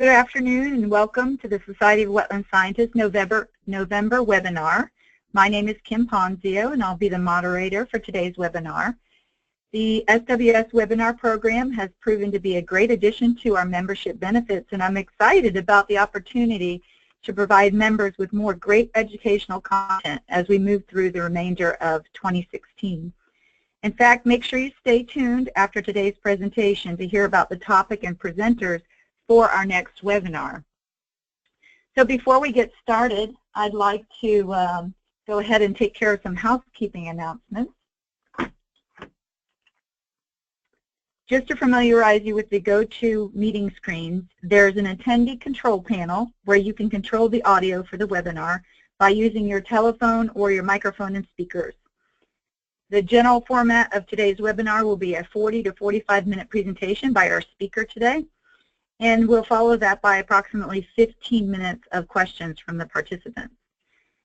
Good afternoon and welcome to the Society of Wetland Scientists November webinar. My name is Kim Ponzio and I'll be the moderator for today's webinar. The SWS webinar program has proven to be a great addition to our membership benefits, and I'm excited about the opportunity to provide members with more great educational content as we move through the remainder of 2016. In fact, make sure you stay tuned after today's presentation to hear about the topic and presenters for our next webinar. So before we get started, I'd like to go ahead and take care of some housekeeping announcements. Just to familiarize you with the GoToMeeting screens, there's an attendee control panel where you can control the audio for the webinar by using your telephone or your microphone and speakers. The general format of today's webinar will be a 40 to 45-minute presentation by our speaker today, and we'll follow that by approximately 15 minutes of questions from the participants.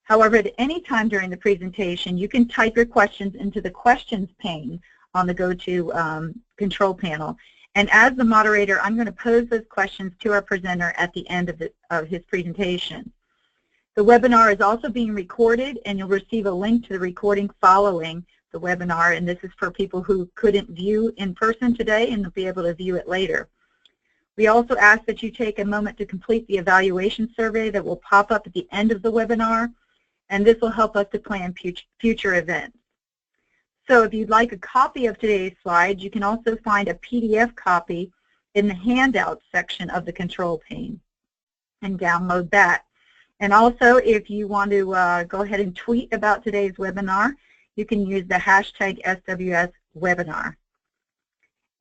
However, at any time during the presentation, you can type your questions into the questions pane on the GoTo control panel. And as the moderator, I'm going to pose those questions to our presenter at the end of his presentation. The webinar is also being recorded, and you'll receive a link to the recording following the webinar. And this is for people who couldn't view in person today and will be able to view it later. We also ask that you take a moment to complete the evaluation survey that will pop up at the end of the webinar, and this will help us to plan future events. So if you'd like a copy of today's slides, you can also find a PDF copy in the handout section of the control pane and download that. And also, if you want to go ahead and tweet about today's webinar, you can use the hashtag SWSwebinar.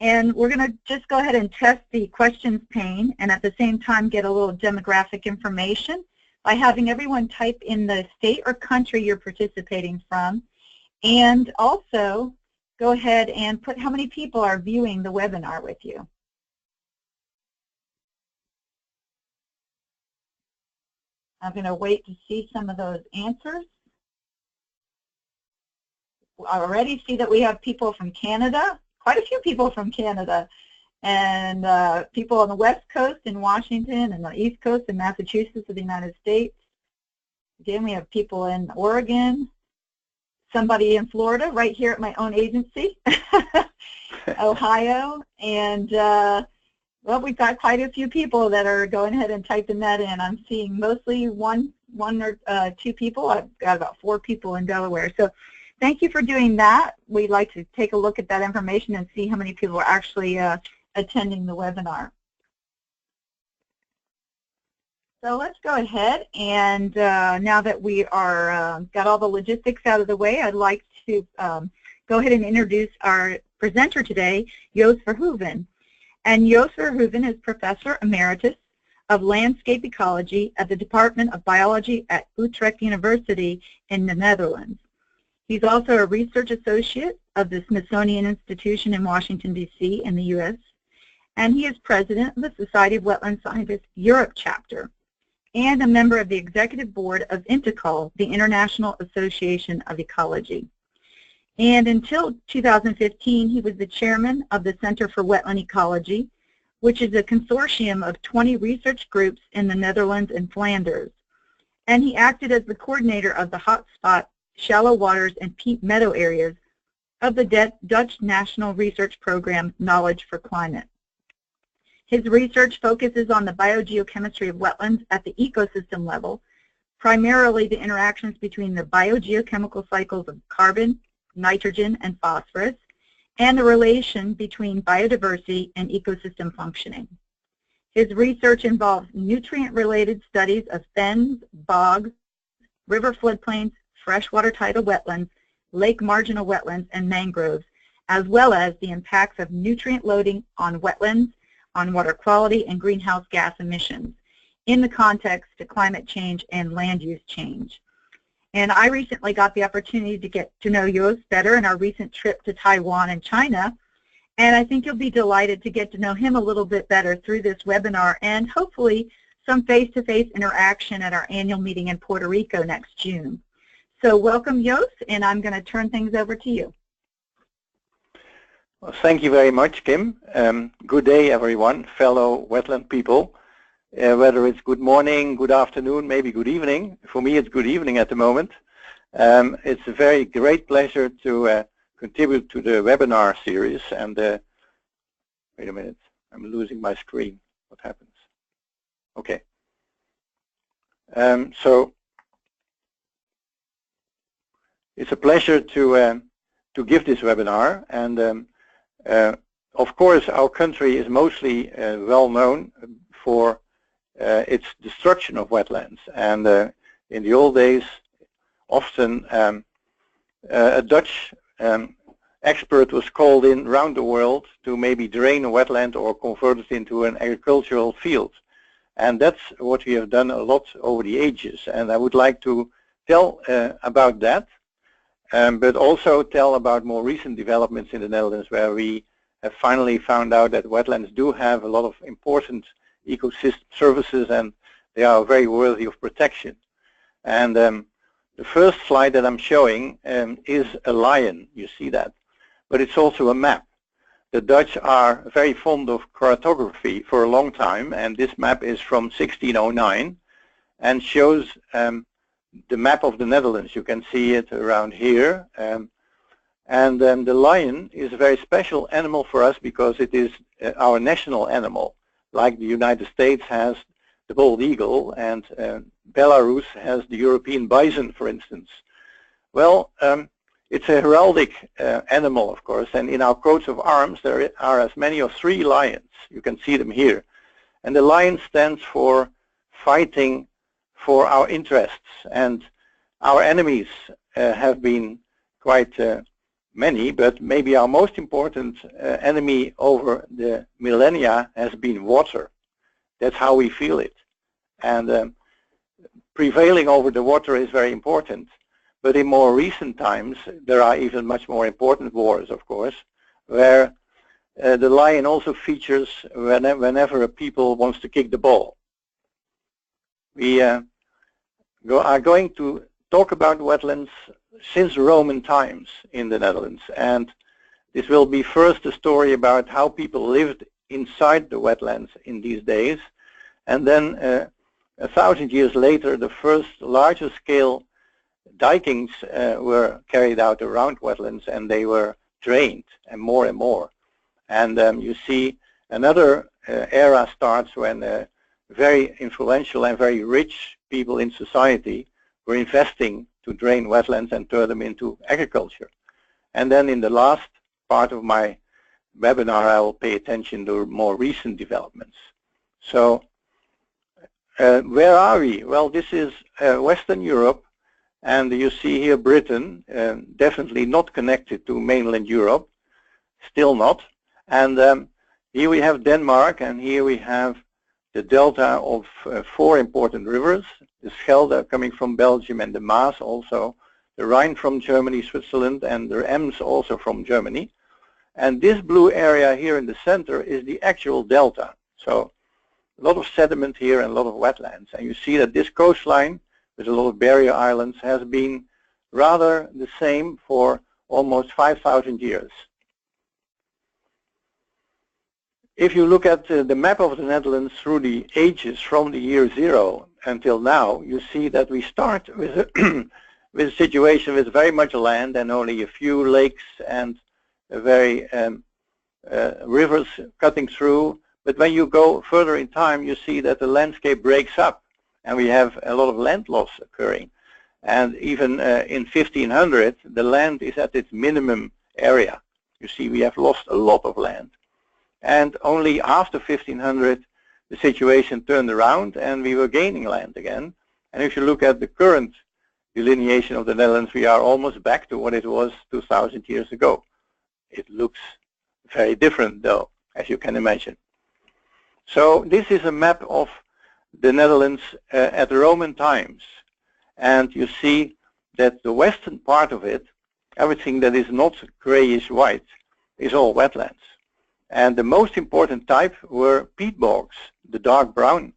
And we're going to just go ahead and test the questions pane and at the same time get a little demographic information by having everyone type in the state or country you're participating from, and also go ahead and put how many people are viewing the webinar with you. I'm going to wait to see some of those answers. I already see that we have people from Canada. Quite a few people from Canada, and people on the West Coast in Washington and the East Coast in Massachusetts of the United States. Again, we have people in Oregon, somebody in Florida, right here at my own agency, Ohio, and well, we've got quite a few people that are going ahead and typing that in. I'm seeing mostly one or two people. I've got about 4 people in Delaware. So thank you for doing that. We'd like to take a look at that information and see how many people are actually attending the webinar. So let's go ahead and now that we are got all the logistics out of the way, I'd like to go ahead and introduce our presenter today, Joost Verhoeven. And Joost Verhoeven is Professor Emeritus of Landscape Ecology at the Department of Biology at Utrecht University in the Netherlands. He's also a research associate of the Smithsonian Institution in Washington, D.C. in the U.S., and he is president of the Society of Wetland Scientists Europe chapter and a member of the executive board of INTECOL, the International Association of Ecology. And until 2015, he was the chairman of the Center for Wetland Ecology, which is a consortium of 20 research groups in the Netherlands and Flanders. And he acted as the coordinator of the hotspot shallow waters and peat meadow areas of the Dutch National Research Program Knowledge for Climate. His research focuses on the biogeochemistry of wetlands at the ecosystem level, primarily the interactions between the biogeochemical cycles of carbon, nitrogen, and phosphorus, and the relation between biodiversity and ecosystem functioning. His research involves nutrient-related studies of fens, bogs, river floodplains, freshwater tidal wetlands, lake marginal wetlands, and mangroves, as well as the impacts of nutrient loading on wetlands, on water quality, and greenhouse gas emissions in the context of climate change and land use change. And I recently got the opportunity to get to know Joost better in our recent trip to Taiwan and China, and I think you'll be delighted to get to know him a little bit better through this webinar and hopefully some face-to-face interaction at our annual meeting in Puerto Rico next June. So welcome, Joost, and I'm going to turn things over to you. Well, thank you very much, Kim. Good day, everyone, fellow wetland people. whether it's good morning, good afternoon, maybe good evening. For me, it's good evening at the moment. It's a very great pleasure to contribute to the webinar series. And wait a minute, I'm losing my screen. What happens? Okay. So it's a pleasure to give this webinar. And of course, our country is mostly well known for its destruction of wetlands. And in the old days, often a Dutch expert was called in around the world to maybe drain a wetland or convert it into an agricultural field. And that's what we have done a lot over the ages. And I would like to tell about that, but also tell about more recent developments in the Netherlands, where we have finally found out that wetlands do have a lot of important ecosystem services, and they are very worthy of protection. And the first slide that I'm showing is a lion. You see that, but it's also a map. The Dutch are very fond of cartography for a long time, and this map is from 1609 and shows the map of the Netherlands. You can see it around here. And the lion is a very special animal for us because it is our national animal. Like the United States has the bald eagle, and Belarus has the European bison, for instance. Well, it's a heraldic animal, of course, and in our coats of arms there are as many as 3 lions. You can see them here. And the lion stands for fighting for our interests. And our enemies have been quite many, but maybe our most important enemy over the millennia has been water. That's how we feel it. And prevailing over the water is very important. But in more recent times, there are even much more important wars, of course, where the lion also features whenever a people wants to kick the ball. We are going to talk about wetlands since Roman times in the Netherlands. And this will be first a story about how people lived inside the wetlands in these days. And then 1,000 years later, the first larger scale dikings were carried out around wetlands, and they were drained and more. And you see another era starts when very influential and very rich people in society were investing to drain wetlands and turn them into agriculture. And then in the last part of my webinar, I will pay attention to more recent developments. So where are we? Well, this is Western Europe. And you see here Britain, definitely not connected to mainland Europe, still not. And here we have Denmark, and here we have the delta of 4 important rivers, the Schelde coming from Belgium, and the Maas also, the Rhine from Germany, Switzerland, and the Ems also from Germany. And this blue area here in the center is the actual delta. So a lot of sediment here and a lot of wetlands. And you see that this coastline, with a lot of barrier islands, has been rather the same for almost 5,000 years. If you look at the map of the Netherlands through the ages from the year 0 until now, you see that we start with a situation with very much land and only a few lakes and a very rivers cutting through. But when you go further in time, you see that the landscape breaks up, and we have a lot of land loss occurring. And even in 1500, the land is at its minimum area. You see, we have lost a lot of land. And only after 1500, the situation turned around and we were gaining land again. And if you look at the current delineation of the Netherlands, we are almost back to what it was 2,000 years ago. It looks very different, though, as you can imagine. So this is a map of the Netherlands at Roman times. And you see that the western part of it, everything that is not grayish white, is all wetlands. And the most important type were peat bogs, the dark brown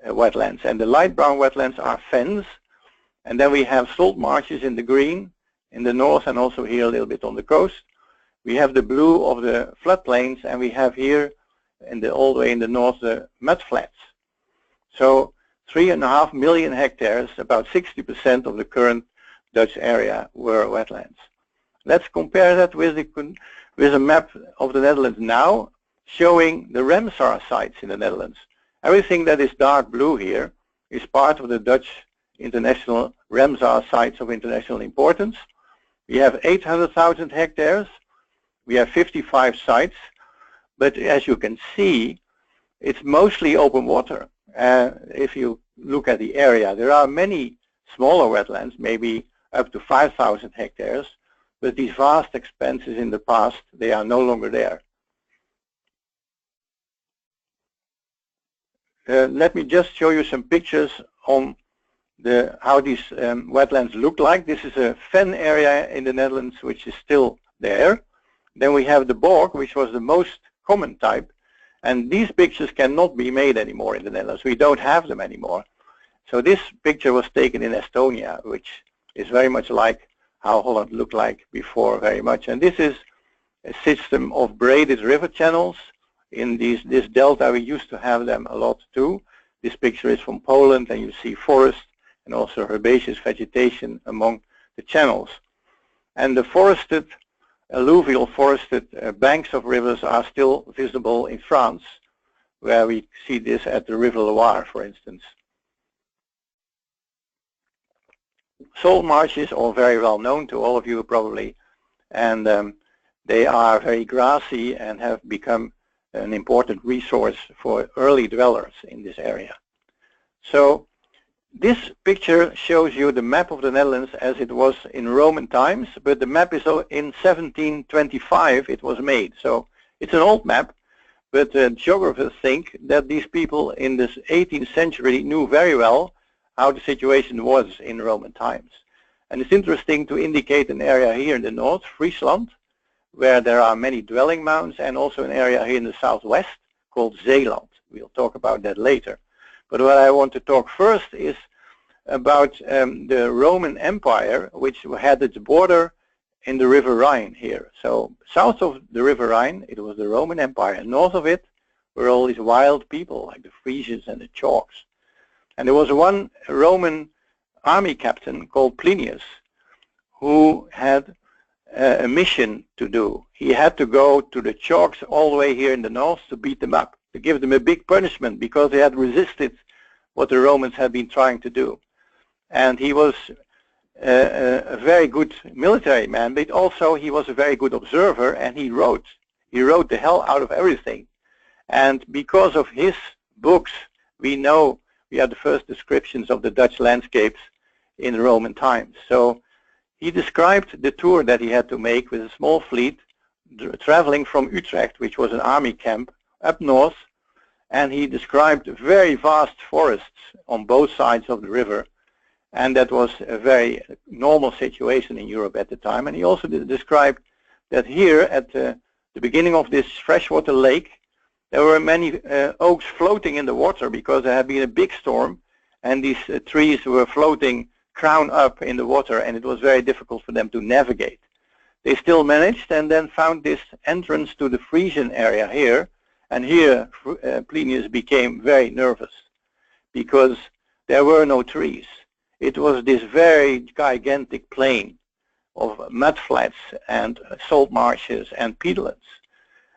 wetlands. And the light brown wetlands are fens. And then we have salt marshes in the green, in the north, and also here a little bit on the coast. We have the blue of the floodplains, and we have here, all the way in the north, the mud flats. So 3.5 million hectares, about 60% of the current Dutch area, were wetlands. Let's compare that with a map of the Netherlands now, showing the Ramsar sites in the Netherlands. Everything that is dark blue here is part of the Dutch international Ramsar sites of international importance. We have 800,000 hectares. We have 55 sites. But as you can see, it's mostly open water. If you look at the area, there are many smaller wetlands, maybe up to 5,000 hectares. But these vast expanses in the past, they are no longer there. Let me just show you some pictures on how these wetlands look like. This is a fen area in the Netherlands which is still there. Then we have the bog, which was the most common type. And these pictures cannot be made anymore in the Netherlands. We don't have them anymore. So this picture was taken in Estonia, which is very much like how Holland looked like before very much. And this is a system of braided river channels. In this delta, we used to have them a lot too. This picture is from Poland, and you see forest and also herbaceous vegetation among the channels. And the forested, alluvial forested banks of rivers are still visible in France, where we see this at the River Loire, for instance. Salt marshes are very well known to all of you probably, and they are very grassy and have become an important resource for early dwellers in this area. So this picture shows you the map of the Netherlands as it was in Roman times, but the map is in 1725 it was made. So it's an old map, but geographers think that these people in the 18th century knew very well how the situation was in Roman times. And it's interesting to indicate an area here in the north, Friesland, where there are many dwelling mounds, and also an area here in the southwest called Zeeland. We'll talk about that later. But what I want to talk first is about the Roman Empire, which had its border in the River Rhine here. So south of the River Rhine, it was the Roman Empire, and north of it were all these wild people like the Frisians and the Chalks. And there was one Roman army captain called Plinius who had a mission to do. He had to go to the Chalks all the way here in the north to beat them up, to give them a big punishment because they had resisted what the Romans had been trying to do. And he was a very good military man, but also he was a very good observer, and he wrote the hell out of everything. And because of his books, we know we have the first descriptions of the Dutch landscapes in Roman times. So he described the tour that he had to make with a small fleet traveling from Utrecht, which was an army camp, up north, and he described very vast forests on both sides of the river, and that was a very normal situation in Europe at the time. And he also described that here at the beginning of this freshwater lake, there were many oaks floating in the water because there had been a big storm, and these trees were floating crown up in the water, and it was very difficult for them to navigate. They still managed, and then found this entrance to the Frisian area here, and here Plinius became very nervous because there were no trees. It was this very gigantic plain of mudflats and salt marshes and peatlands.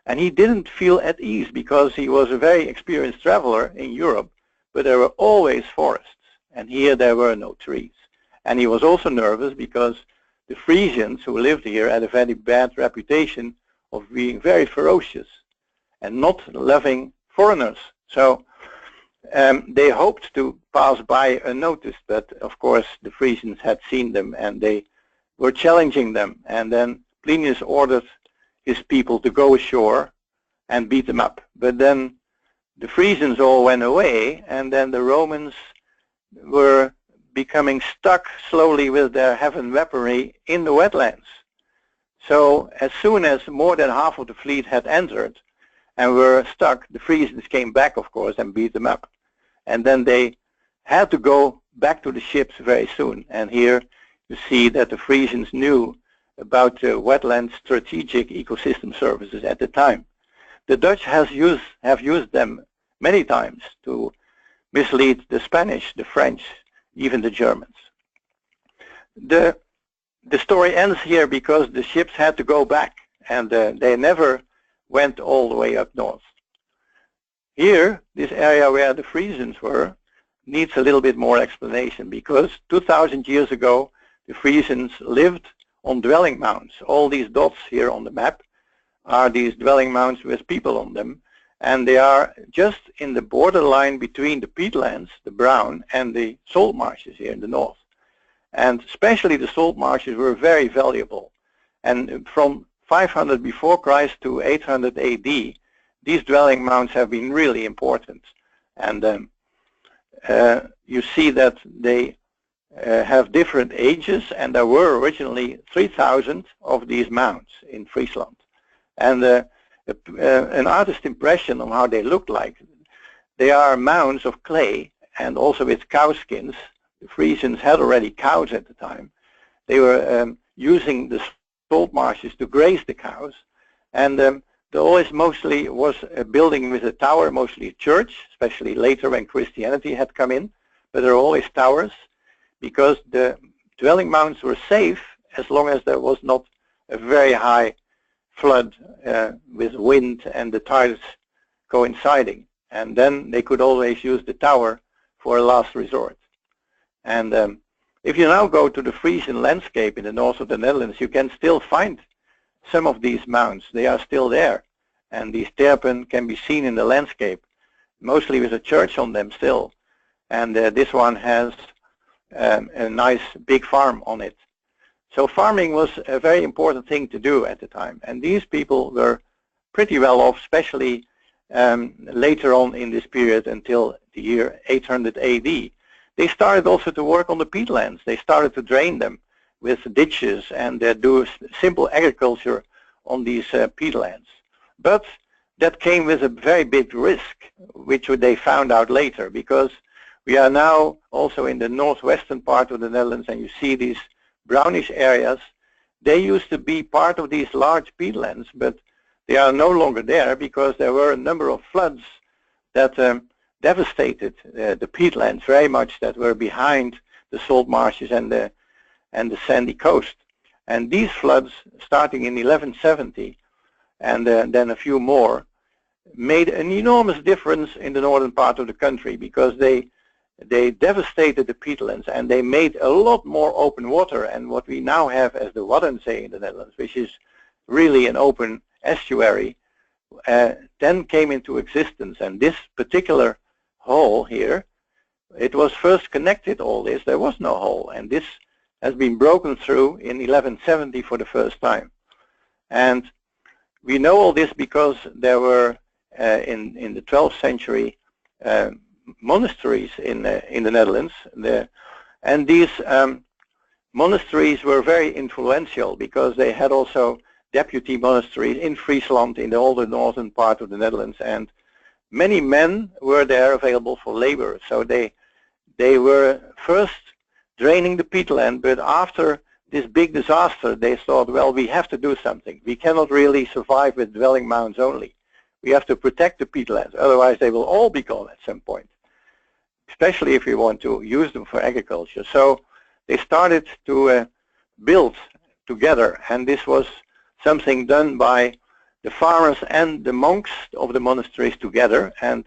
And he didn't feel at ease because he was a very experienced traveler in Europe, but there were always forests, and here there were no trees. And he was also nervous because the Frisians who lived here had a very bad reputation of being very ferocious and not loving foreigners. So they hoped to pass by unnoticed, but of course the Frisians had seen them and they were challenging them. And then Plinius ordered his people to go ashore and beat them up. But then the Frisians all went away, and then the Romans were becoming stuck slowly with their heavy weaponry in the wetlands. So as soon as more than half of the fleet had entered and were stuck, the Frisians came back, of course, and beat them up. And then they had to go back to the ships very soon. And here you see that the Frisians knew about wetland strategic ecosystem services at the time. The Dutch have used them many times to mislead the Spanish, the French, even the Germans. The story ends here because the ships had to go back, and they never went all the way up north. Here, this area where the Frisians were needs a little bit more explanation, because 2,000 years ago the Frisians lived on dwelling mounds. All these dots here on the map are these dwelling mounds with people on them, and they are just in the borderline between the peatlands, the brown, and the salt marshes here in the north. And especially the salt marshes were very valuable. And from 500 before Christ to 800 AD, these dwelling mounds have been really important. And you see that they have different ages, and there were originally 3,000 of these mounds in Friesland. And an artist's impression on how they looked like, they are mounds of clay and also with cow skins. The Frisians had already cows at the time. They were using the salt marshes to graze the cows, and there always mostly was a building with a tower, mostly a church, especially later when Christianity had come in, but there were always towers, because the dwelling mounds were safe as long as there was not a very high flood with wind and the tides coinciding. And then they could always use the tower for a last resort. And if you now go to the Frisian landscape in the north of the Netherlands, you can still find some of these mounds. They are still there. And these terpen can be seen in the landscape, mostly with a church on them still. And this one has a nice big farm on it. So farming was a very important thing to do at the time. And these people were pretty well off, especially later on in this period until the year 800 AD. They started also to work on the peatlands. They started to drain them with ditches and do simple agriculture on these peatlands. But that came with a very big risk, which they found out later, because we are now also in the northwestern part of the Netherlands, and you see these brownish areas. They used to be part of these large peatlands, but they are no longer there because there were a number of floods that devastated the peatlands very much, that were behind the salt marshes and the sandy coast. And these floods, starting in 1170 and then a few more, made an enormous difference in the northern part of the country, because they devastated the peatlands and they made a lot more open water. And what we now have as the Waddenzee in the Netherlands, which is really an open estuary, then came into existence. And this particular hole here, it was first connected, all this, there was no hole, and this has been broken through in 1170 for the first time. And we know all this because there were in the 12th century monasteries in the Netherlands, and these monasteries were very influential because they had also deputy monasteries in Friesland, in the older northern part of the Netherlands, and many men were there available for labor. So they were first draining the peatland, but after this big disaster they thought, well, we have to do something. We cannot really survive with dwelling mounds only. We have to protect the peatlands, otherwise they will all be gone at some point, especially if we want to use them for agriculture. So they started to build together, and this was something done by the farmers and the monks of the monasteries together. And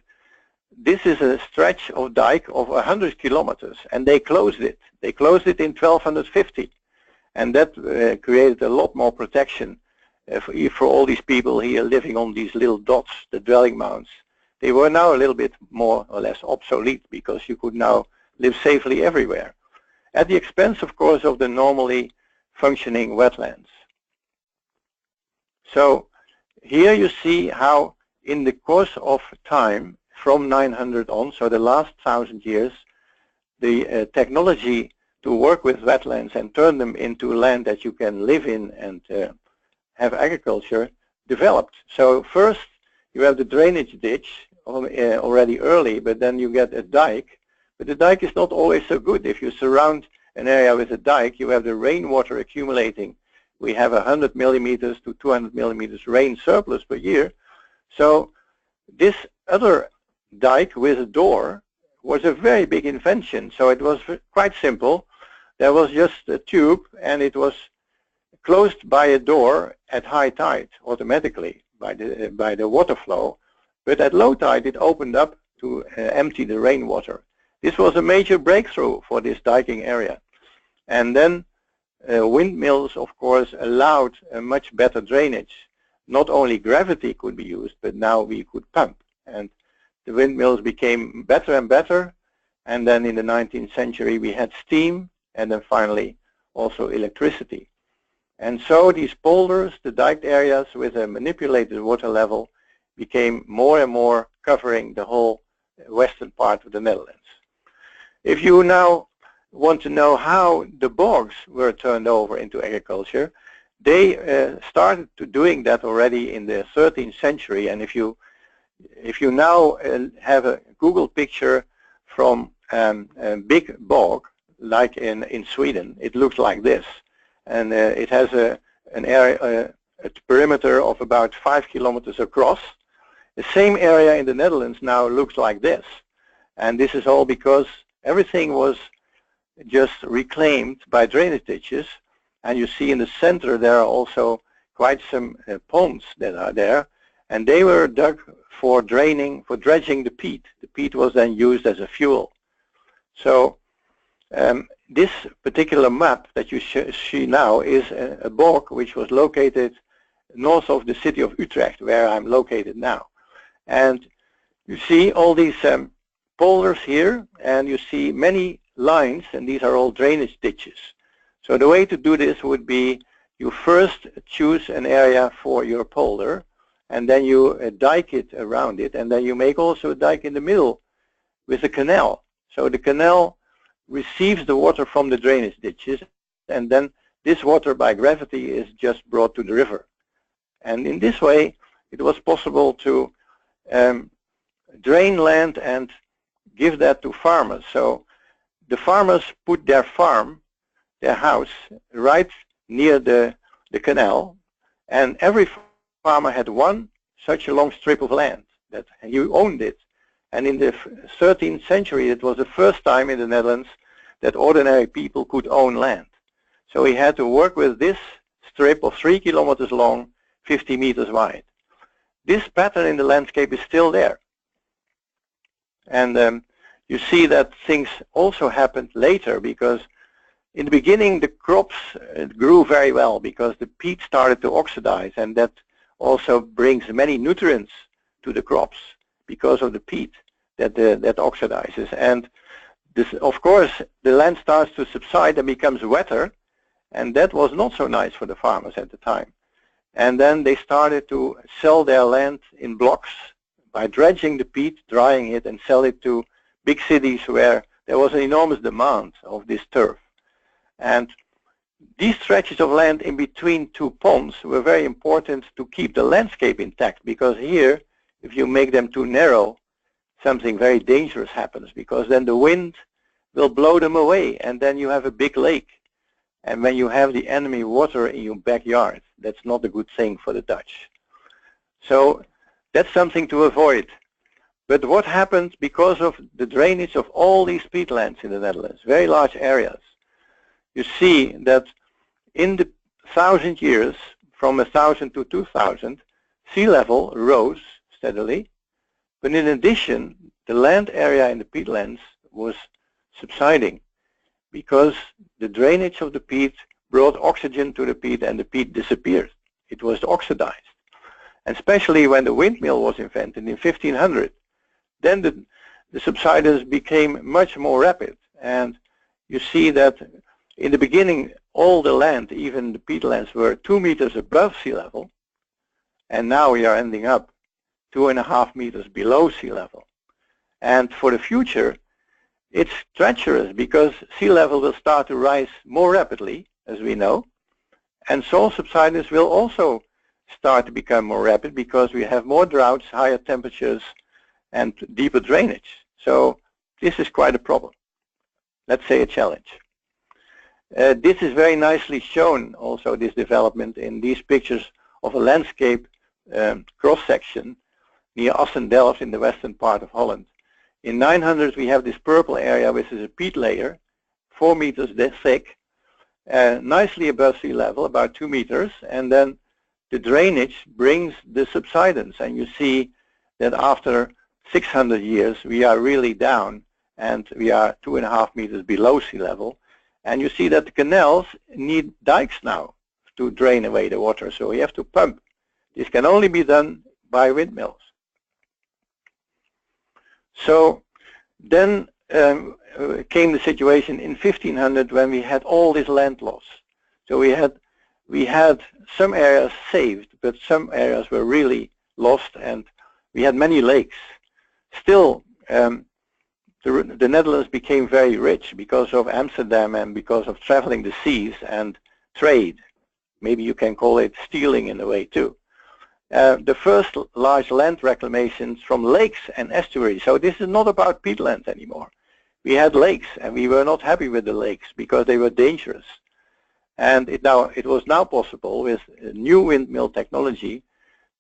this is a stretch of dike of 100 kilometers, and they closed it. They closed it in 1250, and that created a lot more protection for all these people here living on these little dots, the dwelling mounds. They were now a little bit more or less obsolete because you could now live safely everywhere, at the expense, of course, of the normally functioning wetlands. So here you see how in the course of time, from 900 on, so the last 1,000 years, the technology to work with wetlands and turn them into land that you can live in and have agriculture developed. So first you have the drainage ditch already early, but then you get a dike. But the dike is not always so good. If you surround an area with a dike, you have the rainwater accumulating. We have 100 millimeters to 200 millimeters rain surplus per year. So this other dike with a door was a very big invention. So it was quite simple. There was just a tube, and it was closed by a door at high tide automatically by the water flow. But at low tide, it opened up to empty the rainwater. This was a major breakthrough for this diking area. And then windmills, of course, allowed a much better drainage. Not only gravity could be used, but now we could pump. And the windmills became better and better. And then in the 19th century, we had steam, and then finally also electricity. And so these polders, the diked areas with a manipulated water level, became more and more covering the whole western part of the Netherlands. If you now want to know how the bogs were turned over into agriculture, they started to doing that already in the 13th century. And if you now have a Google picture from a big bog, like in Sweden, it looks like this. And it has an area, a perimeter of about 5 kilometers across. The same area in the Netherlands now looks like this. And this is all because everything was just reclaimed by drainage ditches. And you see in the center there are also quite some ponds that are there. And they were dug for draining, for dredging the peat. The peat was then used as a fuel. So this particular map that you see now is a bog which was located north of the city of Utrecht, where I'm located now. And you see all these polders here, and you see many lines, and these are all drainage ditches. So the way to do this would be you first choose an area for your polder, and then you dike it around it, and then you make also a dike in the middle with a canal. So the canal receives the water from the drainage ditches, and then this water by gravity is just brought to the river. And in this way, it was possible to drain land and give that to farmers. So the farmers put their farm, their house, right near the canal, and every farmer had one such a long strip of land that you owned it. And in the 13th century, it was the first time in the Netherlands that ordinary people could own land. So he had to work with this strip of 3 kilometers long, 50 meters wide. This pattern in the landscape is still there. And you see that things also happened later, because in the beginning the crops grew very well because the peat started to oxidize, and that also brings many nutrients to the crops because of the peat that oxidizes. And this, of course, the land starts to subside and becomes wetter, and that was not so nice for the farmers at the time. And then they started to sell their land in blocks by dredging the peat, drying it, and sell it to big cities where there was an enormous demand of this turf. And these stretches of land in between two ponds were very important to keep the landscape intact, because here, if you make them too narrow, something very dangerous happens, because then the wind will blow them away, and then you have a big lake. And when you have the enemy water in your backyard, that's not a good thing for the Dutch. So that's something to avoid. But what happened because of the drainage of all these peatlands in the Netherlands, very large areas, you see that in the 1,000 years, from 1,000 to 2,000, sea level rose steadily. But in addition, the land area in the peatlands was subsiding, because the drainage of the peat brought oxygen to the peat, and the peat disappeared. It was oxidized. And especially when the windmill was invented in 1500, then the subsidence became much more rapid. And you see that in the beginning, all the land, even the peatlands, were 2 meters above sea level, and now we are ending up 2.5 meters below sea level. And for the future, it's treacherous, because sea level will start to rise more rapidly, as we know, and soil subsidence will also start to become more rapid, because we have more droughts, higher temperatures, and deeper drainage. So this is quite a problem. Let's say a challenge. This is very nicely shown also, this development, in these pictures of a landscape cross-section near Assendelft in the western part of Holland. In 900 we have this purple area, which is a peat layer, 4 meters thick, nicely above sea level, about 2 meters, and then the drainage brings the subsidence, and you see that after 600 years we are really down, and we are 2.5 meters below sea level, and you see that the canals need dikes now to drain away the water, so we have to pump. This can only be done by windmills. So then came the situation in 1500 when we had all this land loss. So we had some areas saved, but some areas were really lost, and we had many lakes. Still, the Netherlands became very rich because of Amsterdam and because of traveling the seas and trade. Maybe you can call it stealing in a way too. The first large land reclamations from lakes and estuaries. So this is not about peatland anymore. We had lakes, and we were not happy with the lakes because they were dangerous. And it was now possible with new windmill technology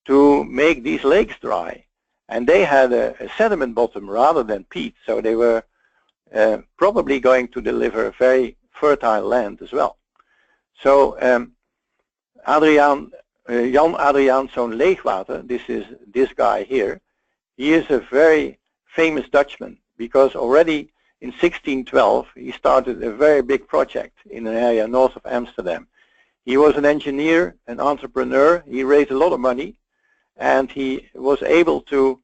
to make these lakes dry. And they had a sediment bottom rather than peat, so they were probably going to deliver very fertile land as well. So Jan Adriaanszoon Leegwater, this is this guy here, he is a very famous Dutchman because already in 1612 he started a very big project in an area north of Amsterdam. He was an engineer, an entrepreneur, he raised a lot of money, and he was able to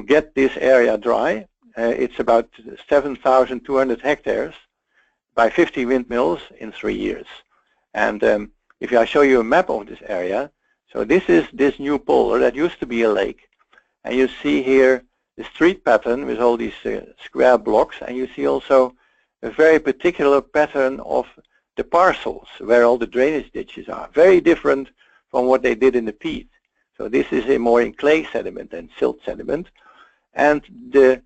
get this area dry. It's about 7,200 hectares by 50 windmills in 3 years. And if I show you a map of this area, so this is this new polder that used to be a lake, and you see here the street pattern with all these square blocks, and you see also a very particular pattern of the parcels where all the drainage ditches are, very different from what they did in the peat. So this is more in clay sediment and silt sediment, and the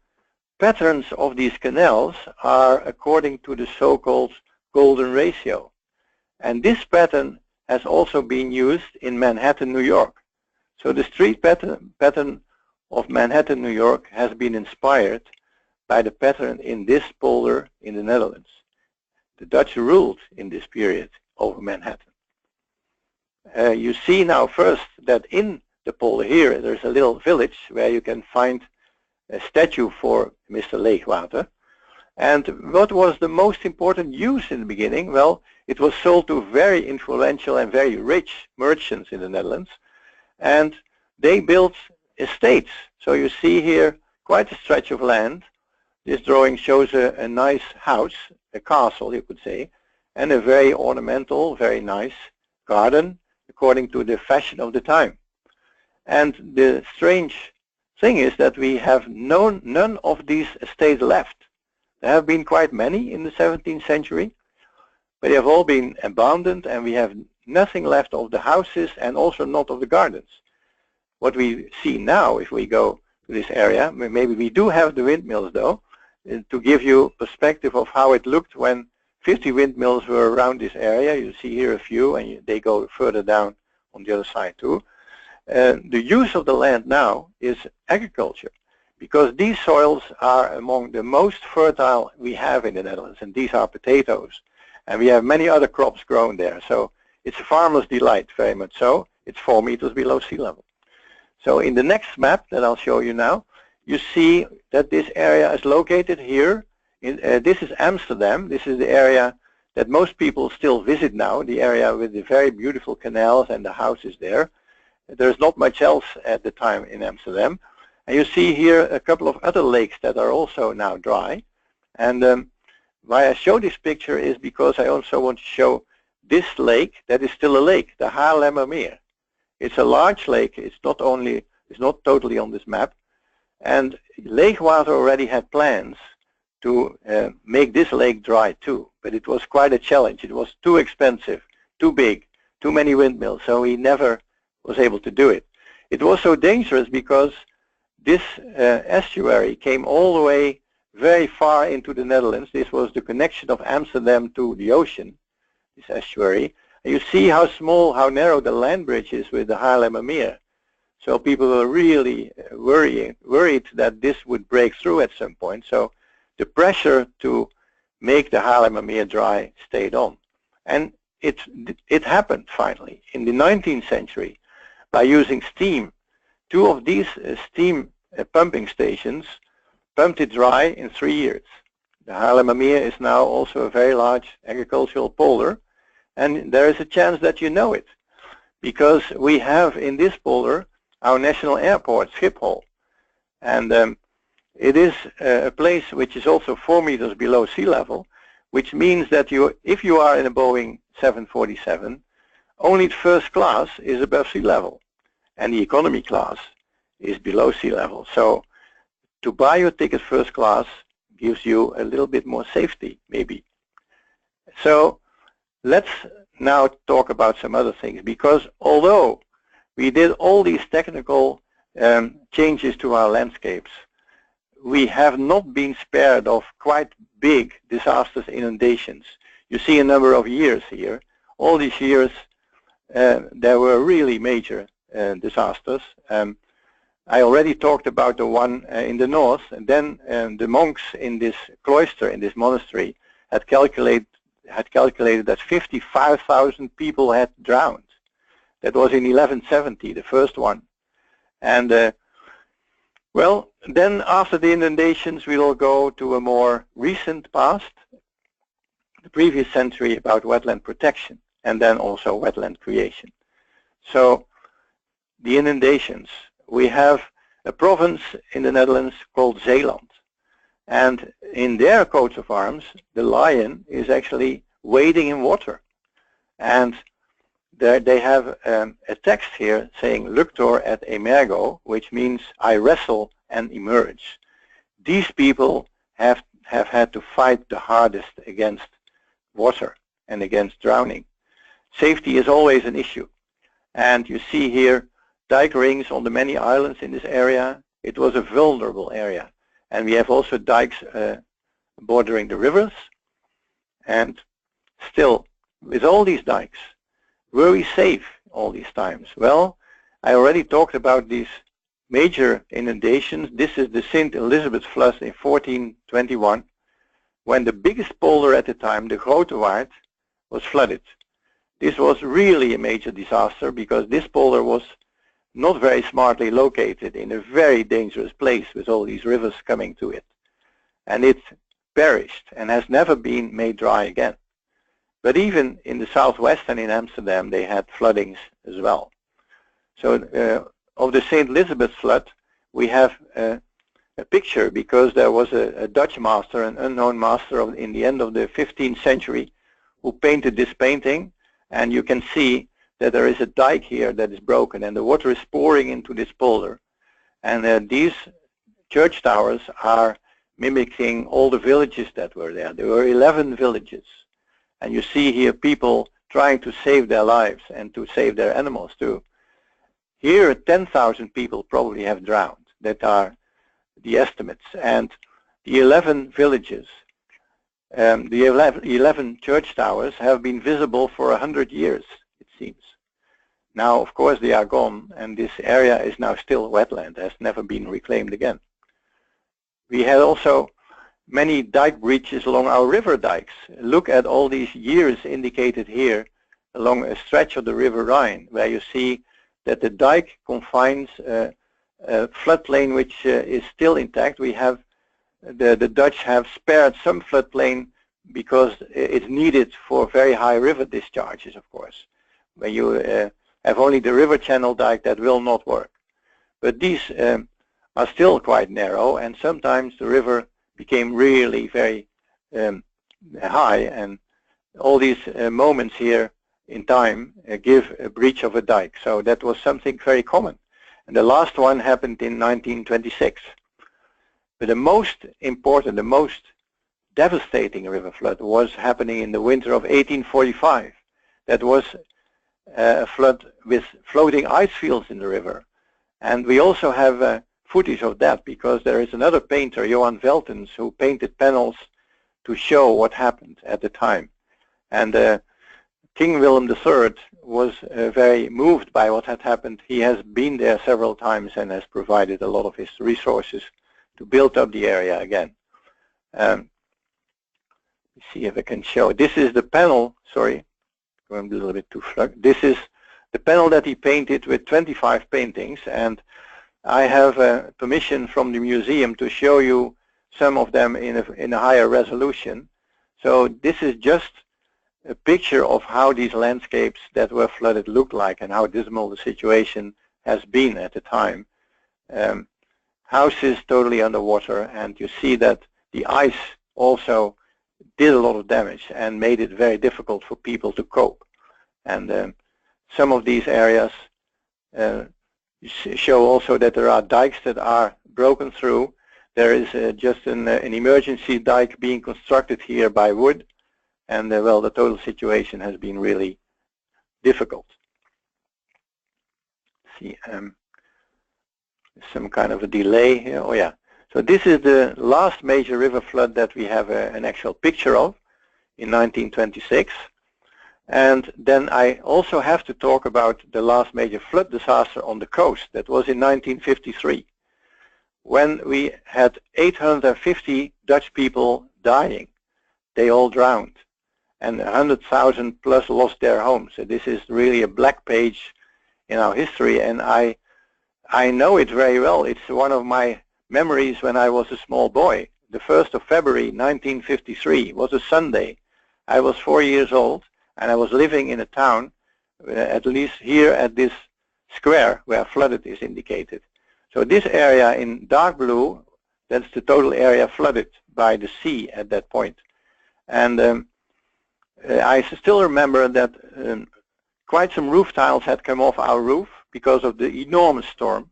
patterns of these canals are according to the so-called golden ratio. And this pattern has also been used in Manhattan, New York. So the street pattern of Manhattan, New York has been inspired by the pattern in this polder in the Netherlands. The Dutch ruled in this period over Manhattan. You see now first that in the polder here there's a little village where you can find a statue for Mr. Leegwater. And what was the most important use in the beginning? Well, it was sold to very influential and very rich merchants in the Netherlands, and they built estates. So you see here quite a stretch of land. This drawing shows a nice house, a castle you could say, and a very ornamental, very nice garden according to the fashion of the time. And the strange thing is that we have none of these estates left. There have been quite many in the 17th century, but they have all been abandoned, and we have nothing left of the houses and also not of the gardens. What we see now, if we go to this area, maybe we do have the windmills though, to give you perspective of how it looked when 50 windmills were around this area. You see here a few, and they go further down on the other side too. The use of the land now is agriculture, because these soils are among the most fertile we have in the Netherlands, and these are potatoes. And we have many other crops grown there. So it's a farmer's delight, very much so. It's 4 meters below sea level. So in the next map that I'll show you now, you see that this area is located here. This is Amsterdam. This is the area that most people still visit now, the area with the very beautiful canals and the houses there. There's not much else at the time in Amsterdam. And you see here a couple of other lakes that are also now dry. And why I show this picture is because I also want to show this lake that is still a lake, the Haarlemmermeer. It's a large lake. It's not totally on this map. And Leegwater already had plans to make this lake dry too, but it was quite a challenge. It was too expensive, too big, too many windmills, so he never was able to do it. It was so dangerous because this estuary came all the way very far into the Netherlands. This was the connection of Amsterdam to the ocean, this estuary. And you see how small, how narrow the land bridge is with the Haarlemmermeer. So people were really worried that this would break through at some point. So the pressure to make the Haarlemmermeer dry stayed on. And it happened finally in the 19th century by using steam. Two of these steam pumping stations pumped it dry in 3 years. The Haarlemmermeer is now also a very large agricultural polder, and there is a chance that you know it, because we have in this polder our national airport, Schiphol. And it is a place which is also 4 meters below sea level, which means that if you are in a Boeing 747, only the first class is above sea level, and the economy class is below sea level. So to buy your ticket first class gives you a little bit more safety, maybe. So let's now talk about some other things, because although we did all these technical changes to our landscapes, we have not been spared of quite big disasters, inundations. You see a number of years here. All these years there were really major disasters. I already talked about the one in the north, and then the monks in this cloister, in this monastery, had calculated that 55,000 people had drowned. That was in 1170, the first one. And well, then after the inundations, we will go to a more recent past, the previous century, about wetland protection, and then also wetland creation. So the inundations. We have a province in the Netherlands called Zeeland. And in their coats of arms, the lion is actually wading in water. And they have a text here saying, Luctor et emergo, which means I wrestle and emerge. These people have had to fight the hardest against water and against drowning. Safety is always an issue. And you see here dike rings on the many islands in this area. It was a vulnerable area. And we have also dikes bordering the rivers. And still, with all these dikes, were we safe all these times? Well, I already talked about these major inundations. This is the St. Elizabeth flood in 1421, when the biggest polder at the time, the Grote Waard, was flooded. This was really a major disaster because this polder was not very smartly located in a very dangerous place with all these rivers coming to it. And it perished and has never been made dry again. But even in the southwest and in Amsterdam, they had floodings as well. So of the St. Elizabeth flood, we have a picture because there was a Dutch master, an unknown master in the end of the 15th century, who painted this painting. And you can see that there is a dike here that is broken and the water is pouring into this polder. And these church towers are mimicking all the villages that were there. There were 11 villages. And you see here people trying to save their lives and to save their animals too. Here 10,000 people probably have drowned. That are the estimates. And the 11 villages, the 11 church towers have been visible for 100 years, it seems. Now, of course, they are gone, and this area is now still wetland, has never been reclaimed again. We had also many dike breaches along our river dikes. Look at all these years indicated here along a stretch of the River Rhine, where you see that the dike confines a floodplain which is still intact. We have the Dutch have spared some floodplain because it's needed for very high river discharges, of course. When you have only the river channel dike, that will not work. But these are still quite narrow, and sometimes the river became really very high, and all these moments here in time give a breach of a dike. So that was something very common. And the last one happened in 1926. But the most important, the most devastating river flood was happening in the winter of 1845. That was a flood with floating ice fields in the river. And we also have footage of that because there is another painter, Johan Veltens, who painted panels to show what happened at the time. And King Willem III was very moved by what had happened. He has been there several times and has provided a lot of his resources to build up the area again. Let's see if I can show. This is the panel, sorry, going a little bit too slow. This is the panel that he painted with 25 paintings, and I have permission from the museum to show you some of them in a higher resolution. So this is just a picture of how these landscapes that were flooded look like and how dismal the situation has been at the time. Houses totally underwater, and you see that the ice also did a lot of damage and made it very difficult for people to cope. And some of these areas show also that there are dikes that are broken through. There is just an emergency dike being constructed here by wood, and well, the total situation has been really difficult. See, some kind of a delay here. Oh yeah. So this is the last major river flood that we have an actual picture of in 1926. And then I also have to talk about the last major flood disaster on the coast. That was in 1953, when we had 850 Dutch people dying. They all drowned, and 100,000 plus lost their homes. So this is really a black page in our history, and I know it very well. It's one of my memories when I was a small boy. The 1st of February 1953 was a Sunday. I was 4 years old, and I was living in a town, at least here at this square where flooded is indicated. So this area in dark blue, that's the total area flooded by the sea at that point. And I still remember that quite some roof tiles had come off our roof because of the enormous storm,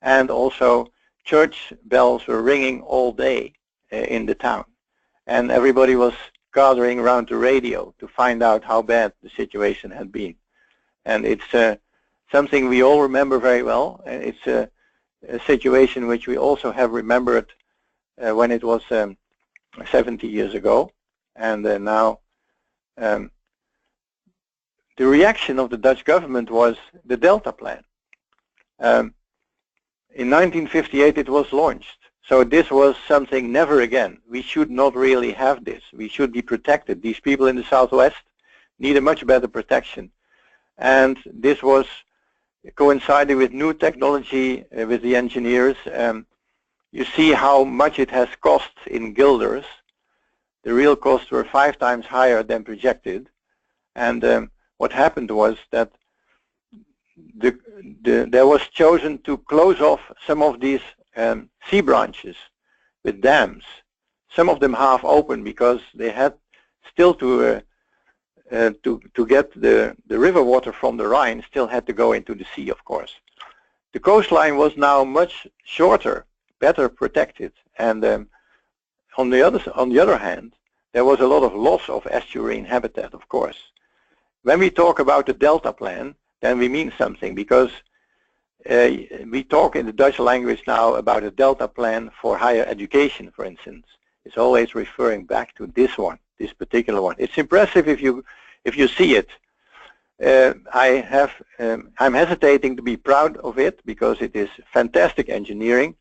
and also church bells were ringing all day in the town, and everybody was gathering around the radio to find out how bad the situation had been. And it's something we all remember very well, and it's a situation which we also have remembered when it was 70 years ago. And now the reaction of the Dutch government was the Delta Plan. In 1958 it was launched. So this was something never again. We should not really have this. We should be protected. These people in the Southwest need a much better protection. And this was coinciding with new technology with the engineers. You see how much it has cost in guilders. The real costs were 5 times higher than projected. And what happened was that there was chosen to close off some of these sea branches with dams, some of them half open because they had still to get the river water from the Rhine still had to go into the sea, of course. The coastline was now much shorter, better protected, and on the other hand, there was a lot of loss of estuarine habitat, of course. When we talk about the Delta Plan, then we mean something, because we talk in the Dutch language now about a Delta Plan for higher education, for instance. It's always referring back to this one, this particular one. It's impressive if you see it. I'm hesitating to be proud of it because it is fantastic engineering,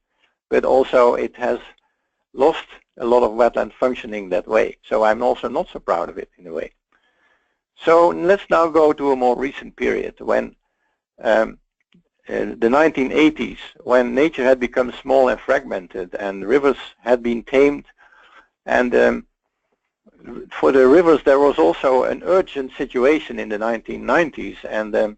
but also it has lost a lot of wetland functioning that way. So I'm also not so proud of it in a way. So let's now go to a more recent period when the 1980s, when nature had become small and fragmented and rivers had been tamed, and for the rivers there was also an urgent situation in the 1990s, and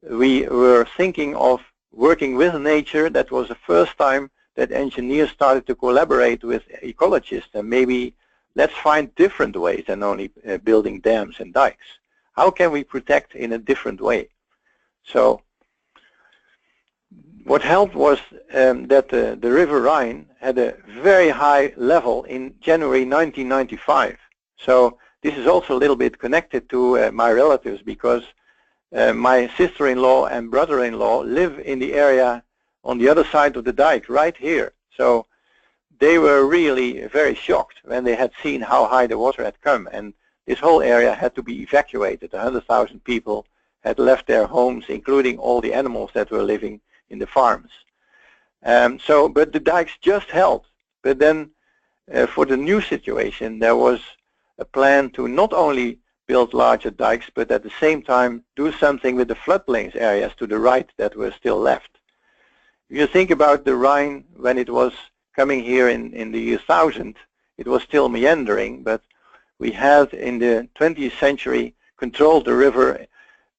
we were thinking of working with nature. That was the first time that engineers started to collaborate with ecologists, and maybe let's find different ways than only building dams and dikes. How can we protect in a different way? So what helped was that the River Rhine had a very high level in January 1995. So this is also a little bit connected to my relatives, because my sister-in-law and brother-in-law live in the area on the other side of the dike, right here. So they were really very shocked when they had seen how high the water had come, and this whole area had to be evacuated. 100,000 people had left their homes, including all the animals that were living in the farms. But the dikes just held. But then for the new situation, there was a plan to not only build larger dikes, but at the same time do something with the floodplains areas to the right that were still left. If you think about the Rhine when it was coming here in the year 1000, it was still meandering, but we had in the 20th century controlled the river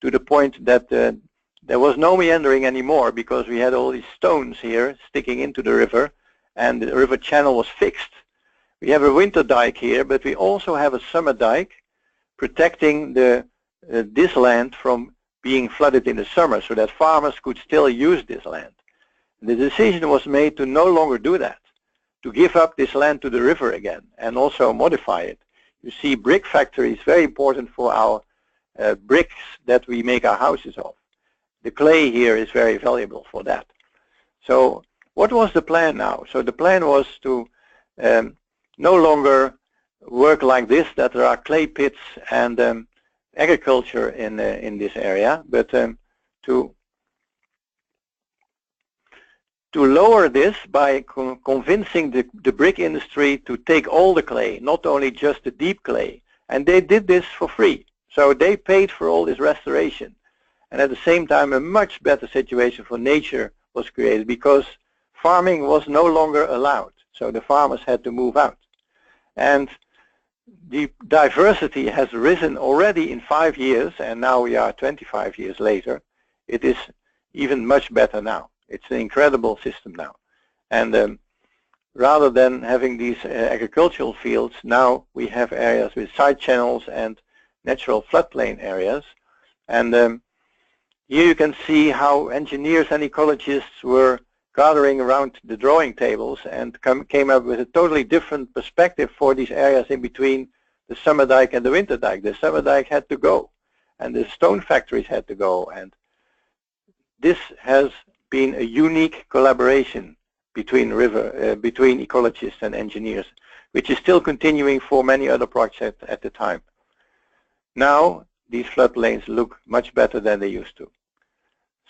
to the point that there was no meandering anymore, because we had all these stones here sticking into the river and the river channel was fixed. We have a winter dike here, but we also have a summer dike protecting this land from being flooded in the summer, so that farmers could still use this land. The decision was made to no longer do that, to give up this land to the river again and also modify it. You see, brick factories, very important for our bricks that we make our houses of. The clay here is very valuable for that. So what was the plan now? So the plan was to no longer work like this, that there are clay pits and agriculture in this area, but to lower this by convincing the brick industry to take all the clay, not only just the deep clay. And they did this for free. So they paid for all this restoration. And at the same time, a much better situation for nature was created, because farming was no longer allowed. So the farmers had to move out. And the diversity has risen already in 5 years, and now we are 25 years later. It is even much better now. It's an incredible system now. And rather than having these agricultural fields, now we have areas with side channels and natural floodplain areas. And here you can see how engineers and ecologists were gathering around the drawing tables and came up with a totally different perspective for these areas in between the summer dike and the winter dike. The summer dike had to go, and the stone factories had to go, and this has been a unique collaboration between ecologists and engineers, which is still continuing for many other projects at the time. Now these floodplains look much better than they used to.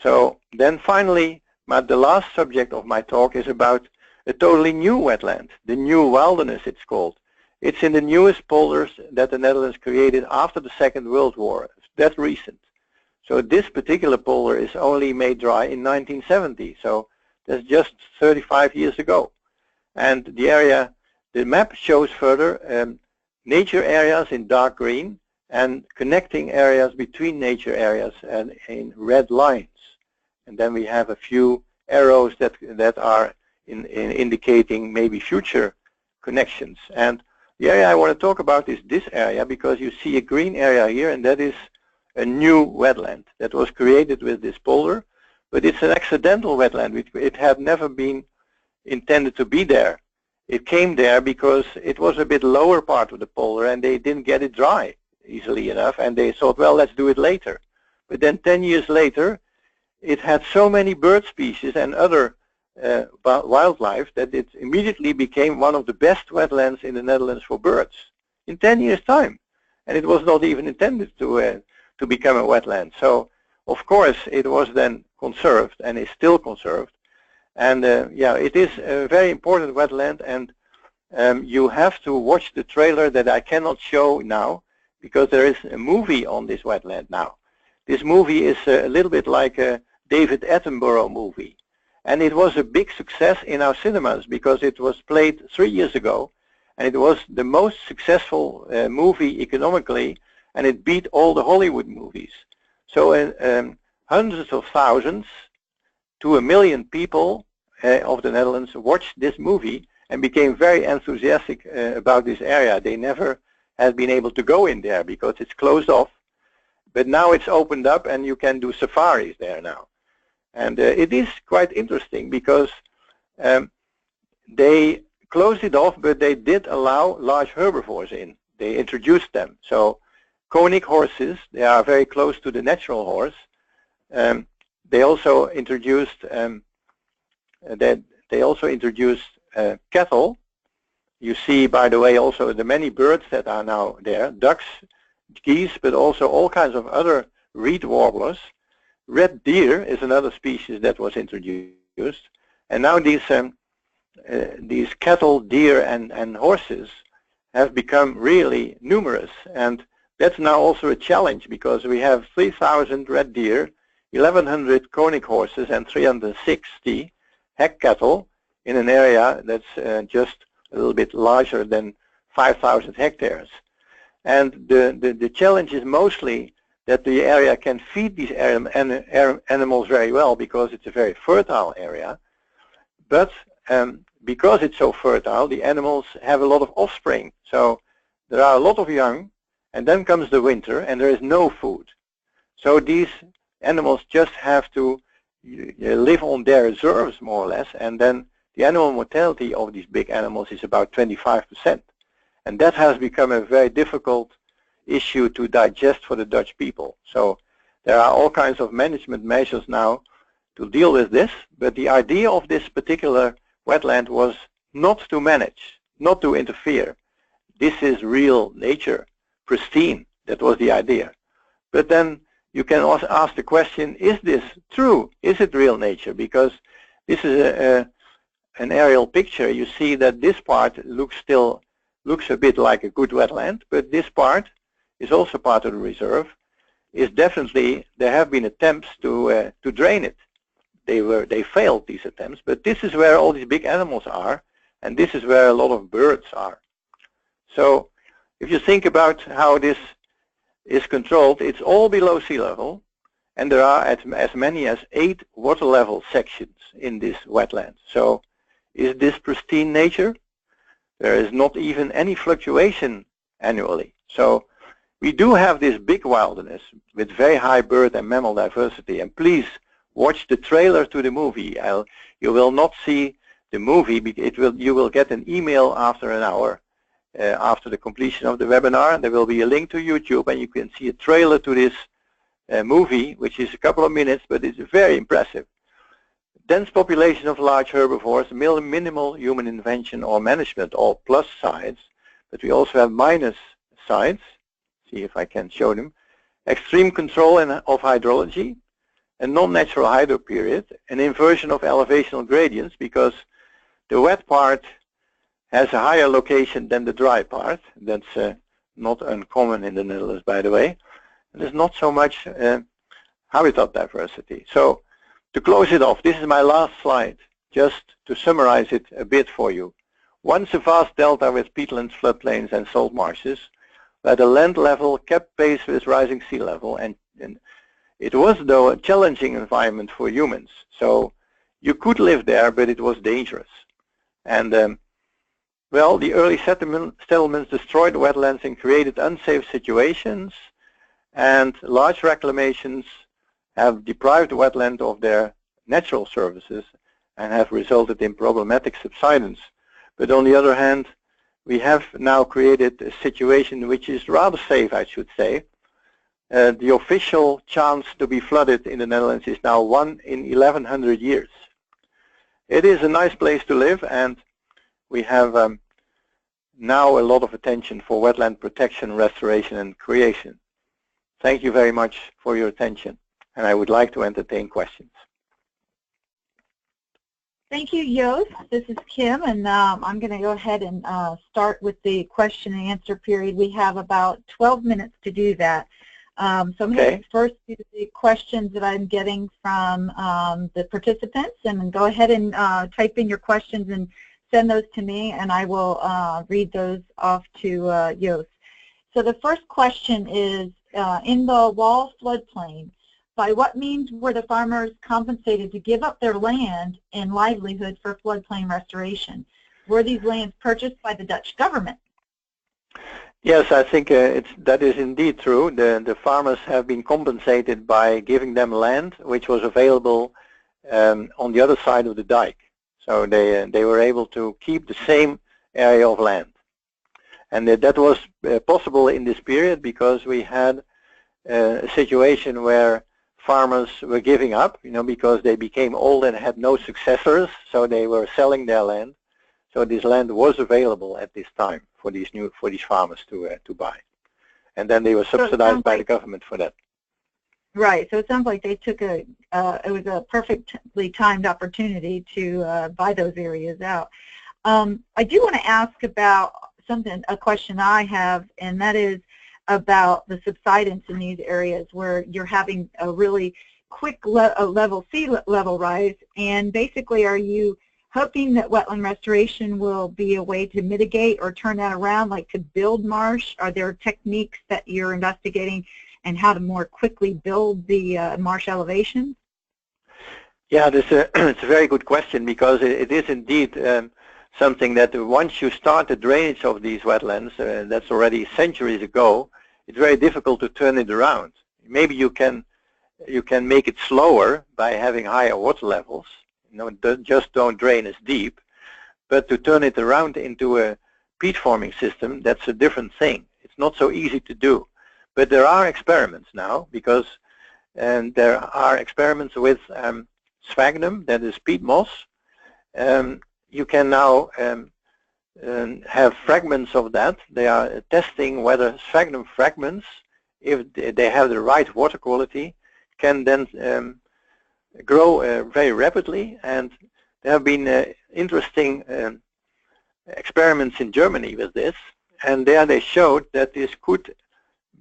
So then finally, the last subject of my talk is about a totally new wetland, the new wilderness it's called. It's in the newest polders that the Netherlands created after the Second World War. It's that recent. So this particular polder is only made dry in 1970, so that's just 35 years ago. And the area, the map shows further nature areas in dark green and connecting areas between nature areas and in red lines. And then we have a few arrows that are indicating maybe future connections. And the area I want to talk about is this area, because you see a green area here, and that is a new wetland that was created with this polder. But it's an accidental wetland. It had never been intended to be there. It came there because it was a bit lower part of the polder and they didn't get it dry easily enough, and they thought, well, let's do it later. But then 10 years later, it had so many bird species and other wildlife that it immediately became one of the best wetlands in the Netherlands for birds in 10 years' time. And it was not even intended to become a wetland. So, of course, it was then conserved and is still conserved. And yeah, it is a very important wetland, and you have to watch the trailer that I cannot show now, because there is a movie on this wetland now. This movie is a little bit like a David Attenborough movie. And it was a big success in our cinemas because it was played 3 years ago, and it was the most successful movie economically, and it beat all the Hollywood movies. So hundreds of thousands to 1 million people of the Netherlands watched this movie and became very enthusiastic about this area. They never had been able to go in there because it's closed off. But now it's opened up and you can do safaris there now. And it is quite interesting because they closed it off, but they did allow large herbivores in. They introduced them. So conic horses, they are very close to the natural horse. They also introduced cattle. you see, by the way, also the many birds that are now there, ducks, geese, but also all kinds of other reed warblers. Red deer is another species that was introduced. And now these cattle, deer, and horses have become really numerous. And that's now also a challenge because we have 3,000 red deer, 1,100 conic horses, and 360 heck cattle in an area that's just a little bit larger than 5,000 hectares. And the challenge is mostly that the area can feed these animals very well because it's a very fertile area. But because it's so fertile, the animals have a lot of offspring. So there are a lot of young, and then comes the winter, and there is no food. So these animals just have to live on their reserves, more or less, and then the animal mortality of these big animals is about 25%. And that has become a very difficult issue to digest for the Dutch people. So there are all kinds of management measures now to deal with this, but the idea of this particular wetland was not to manage, not to interfere. This is real nature, pristine. That was the idea. But then you can also ask the question, is this true? Is it real nature? Because this is an aerial picture. You see that this part looks a bit like a good wetland, but this part is also part of the reserve. Is definitely, there have been attempts to drain it. They failed, these attempts, but this is where all these big animals are, and this is where a lot of birds are. So if you think about how this is controlled, it's all below sea level, and there are as many as 8 water level sections in this wetland. So is this pristine nature? There is not even any fluctuation annually. So we do have this big wilderness with very high bird and mammal diversity. And please watch the trailer to the movie. You will not see the movie. You will get an email after an hour after the completion of the webinar. There will be a link to YouTube, and you can see a trailer to this movie, which is a couple of minutes, but it's very impressive. Dense population of large herbivores, minimal human intervention or management, all plus sides, but we also have minus sides. See if I can show them. Extreme control of hydrology, a non-natural hydro period, an inversion of elevational gradients because the wet part has a higher location than the dry part. That's not uncommon in the Netherlands, by the way. And there's not so much habitat diversity. So to close it off, this is my last slide, just to summarize it a bit for you. Once a vast delta with peatlands, floodplains, and salt marshes, where the land level kept pace with rising sea level, and it was, though, a challenging environment for humans. So you could live there, but it was dangerous. And well, the early settlements destroyed wetlands and created unsafe situations, and large reclamations have deprived wetland of their natural services and have resulted in problematic subsidence. But on the other hand, we have now created a situation which is rather safe, I should say. The official chance to be flooded in the Netherlands is now 1 in 1,100 years. It is a nice place to live, and we have now a lot of attention for wetland protection, restoration, and creation. Thank you very much for your attention, and I would like to entertain questions. Thank you, Joost. This is Kim, and I'm going to go ahead and start with the question and answer period. We have about 12 minutes to do that. So I'm going to first do the questions that I'm getting from the participants, and then go ahead and type in your questions and send those to me, and I will read those off to Joost. So the first question is, in the Wall floodplain, by what means were the farmers compensated to give up their land and livelihood for floodplain restoration? Were these lands purchased by the Dutch government? Yes, I think that is indeed true. The farmers have been compensated by giving them land which was available on the other side of the dike. So they were able to keep the same area of land. And that was possible in this period because we had a situation where farmers were giving up, because they became old and had no successors, so they were selling their land. So this land was available at this time for these farmers to buy, and then they were subsidized by the government for that. Right. So it sounds like they took it was a perfectly timed opportunity to buy those areas out. I do want to ask about a question I have, and that is about the subsidence in these areas where you're having a really quick sea level rise, and basically are you hoping that wetland restoration will be a way to mitigate or turn that around, like to build marsh? Are there techniques that you're investigating and how to more quickly build the marsh elevation? Yeah, it's a very good question, because it is indeed something that once you start the drainage of these wetlands, that's already centuries ago, it's very difficult to turn it around. Maybe you can make it slower by having higher water levels. Just don't drain as deep. But to turn it around into a peat forming system, that's a different thing. It's not so easy to do. But there are experiments now, because there are experiments with sphagnum, that is peat moss. You can now have fragments of that. They are testing whether sphagnum fragments, if they have the right water quality, can then grow very rapidly. And there have been interesting experiments in Germany with this, and there they showed that this could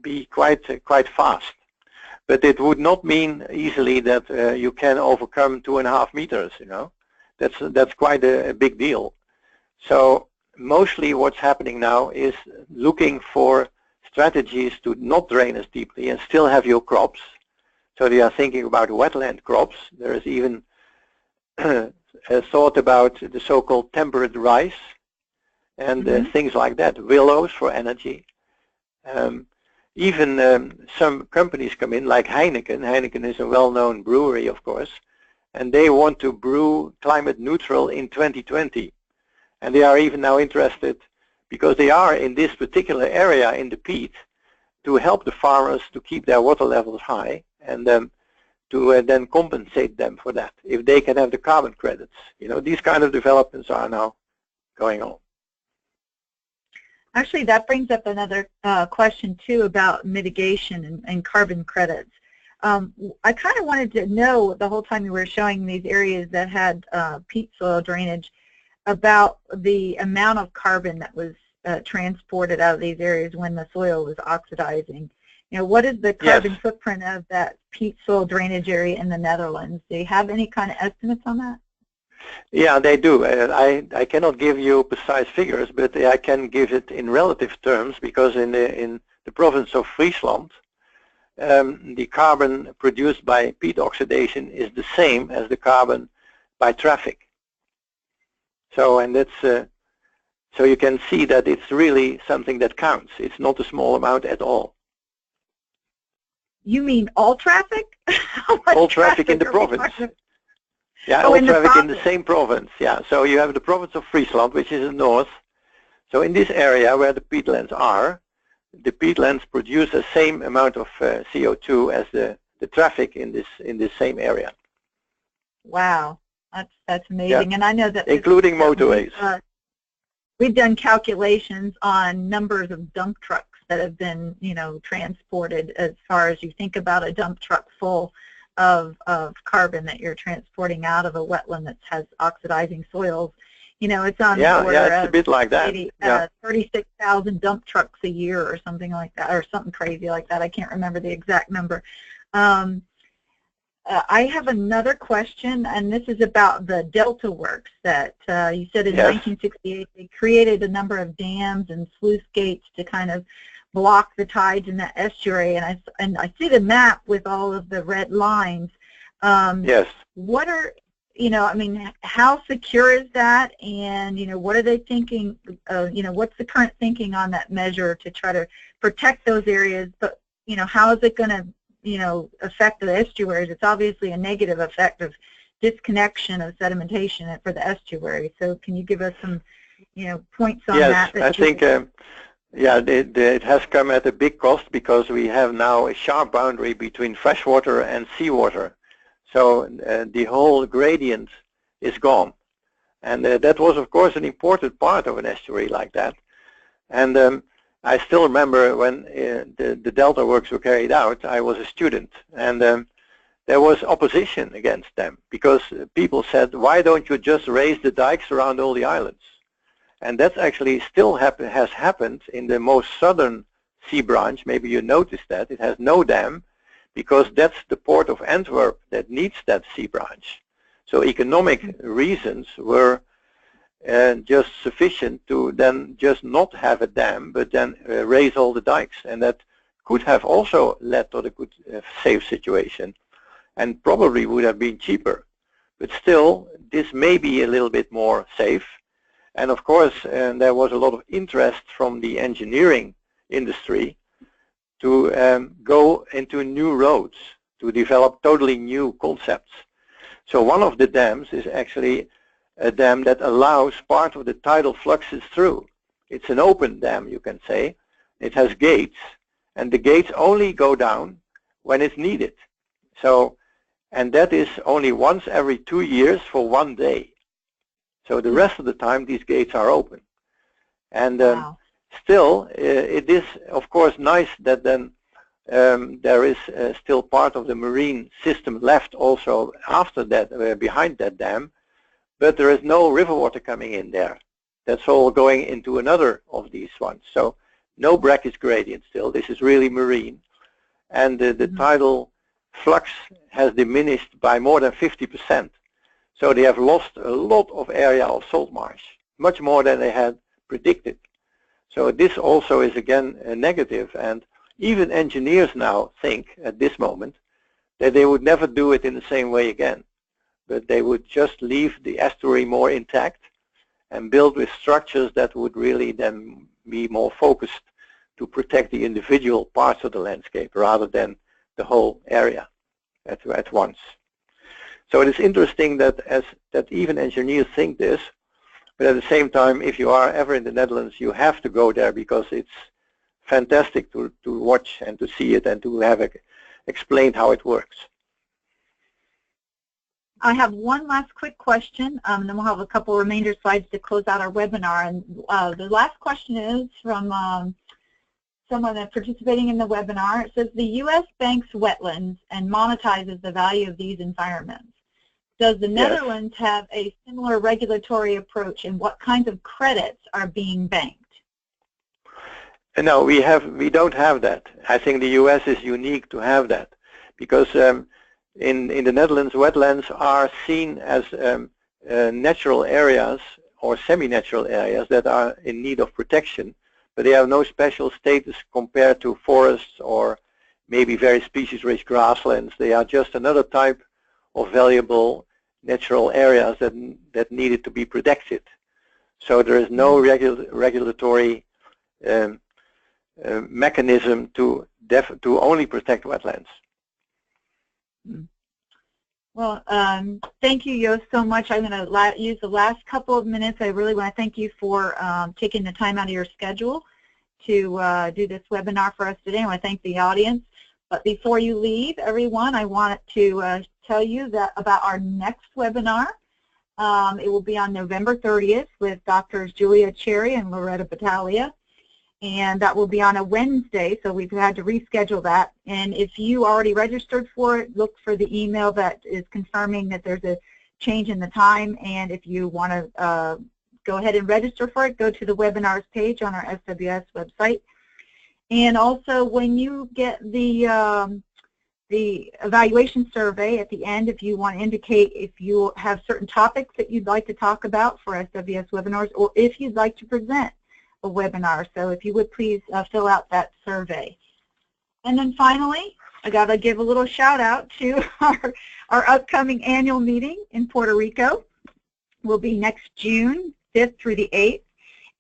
be quite fast. But it would not mean easily that you can overcome 2.5 meters. That's quite a big deal. So mostly what's happening now is looking for strategies to not drain as deeply and still have your crops. So they are thinking about wetland crops. There is even a thought about the so-called temperate rice and things like that, willows for energy. Even some companies come in, like Heineken. Heineken is a well-known brewery, of course, and they want to brew climate neutral in 2020. And they are even now interested, because they are in this particular area in the peat, to help the farmers to keep their water levels high, and to then compensate them for that, if they can have the carbon credits. These kind of developments are now going on. Actually, that brings up another question, too, about mitigation and carbon credits. I kind of wanted to know, the whole time you were showing these areas that had peat soil drainage, about the amount of carbon that was transported out of these areas when the soil was oxidizing. What is the carbon footprint of that peat soil drainage area in the Netherlands? Do you have any kind of estimates on that? Yeah, they do. I cannot give you precise figures, but I can give it in relative terms, because in the province of Friesland, the carbon produced by peat oxidation is the same as the carbon by traffic. So, and that's so you can see that it's really something that counts. It's not a small amount at all. You mean all traffic? All traffic in the province. Yeah, all traffic in the same province. Yeah, so you have the province of Friesland, which is in the north. So in this area where the peatlands are, the peatlands produce the same amount of CO2 as the traffic in this same area. Wow, that's amazing. Yeah. And I know that including motorways. We've done calculations on numbers of dump trucks that have been, transported, as far as you think about a dump truck full of carbon that you're transporting out of a wetland that has oxidizing soils. It's on the order it's a bit like that. 36,000 dump trucks a year or something like that, or something crazy like that. I can't remember the exact number. I have another question, and this is about the Delta Works that you said in 1968 they created a number of dams and sluice gates to kind of block the tides in that estuary, and I see the map with all of the red lines. What are, how secure is that, and what are they thinking, what's the current thinking on that measure to try to protect those areas, but how is it going to affect the estuaries? It's obviously a negative effect of disconnection of sedimentation for the estuary. So can you give us some points on that? Yes, I think it has come at a big cost, because we have now a sharp boundary between freshwater and seawater. So the whole gradient is gone. And that was, of course, an important part of an estuary like that. And I still remember when the Delta works were carried out, I was a student, and there was opposition against them because people said, why don't you just raise the dikes around all the islands? And that's actually still has happened in the most southern sea branch. Maybe you noticed that. It has no dam because that's the port of Antwerp that needs that sea branch. So economic reasons were just sufficient to then just not have a dam, but then raise all the dikes. And that could have also led to a good safe situation and probably would have been cheaper. But still, this may be a little bit more safe. And of course, there was a lot of interest from the engineering industry to go into new roads, to develop totally new concepts. So one of the dams is actually a dam that allows part of the tidal fluxes through. It's an open dam, you can say. It has gates, and the gates only go down when it's needed. So, and that is only once every 2 years for 1 day. So the rest of the time, these gates are open. And wow. Still, it is, of course, nice that then there is still part of the marine system left also after that, behind that dam, but there is no river water coming in there. That's all going into another of these ones. So no brackish gradient still. This is really marine. And the tidal flux has diminished by more than 50%. So they have lost a lot of area of salt marsh, much more than they had predicted. So this also is again a negative, and even engineers now think at this moment that they would never do it in the same way again, but they would just leave the estuary more intact and build with structures that would really then be more focused to protect the individual parts of the landscape rather than the whole area at once. So it is interesting that even engineers think this, but at the same time, if you are ever in the Netherlands, you have to go there because it's fantastic to watch and to see it and to have explained how it works. I have one last quick question, and then we'll have a couple remainder slides to close out our webinar. And the last question is from someone that's participating in the webinar. It says, the U.S. banks wetlands and monetizes the value of these environments. Does the Netherlands have a similar regulatory approach, and what kinds of credits are being banked? No, we don't have that. I think the U.S. is unique to have that because in the Netherlands, wetlands are seen as natural areas or semi-natural areas that are in need of protection, but they have no special status compared to forests or maybe very species-rich grasslands. They are just another type of valuable natural areas that needed to be protected. So there is no regulatory mechanism to only protect wetlands. Well, thank you, Joost, so much. I'm going to use the last couple of minutes. I really want to thank you for taking the time out of your schedule to do this webinar for us today. I want to thank the audience. But before you leave, everyone, I wanted to tell you that about our next webinar. It will be on November 30th with Drs. Julia Cherry and Loretta Battaglia. And that will be on a Wednesday, so we've had to reschedule that. And if you already registered for it, look for the email that is confirming that there's a change in the time. And if you want to go ahead and register for it, go to the webinars page on our SWS website. And also, when you get the evaluation survey at the end, if you want to indicate if you have certain topics that you'd like to talk about for SWS webinars, or if you'd like to present a webinar. So if you would please fill out that survey. And then finally, I got to give a little shout out to our upcoming annual meeting in Puerto Rico. Will be next June 5th through the 8th.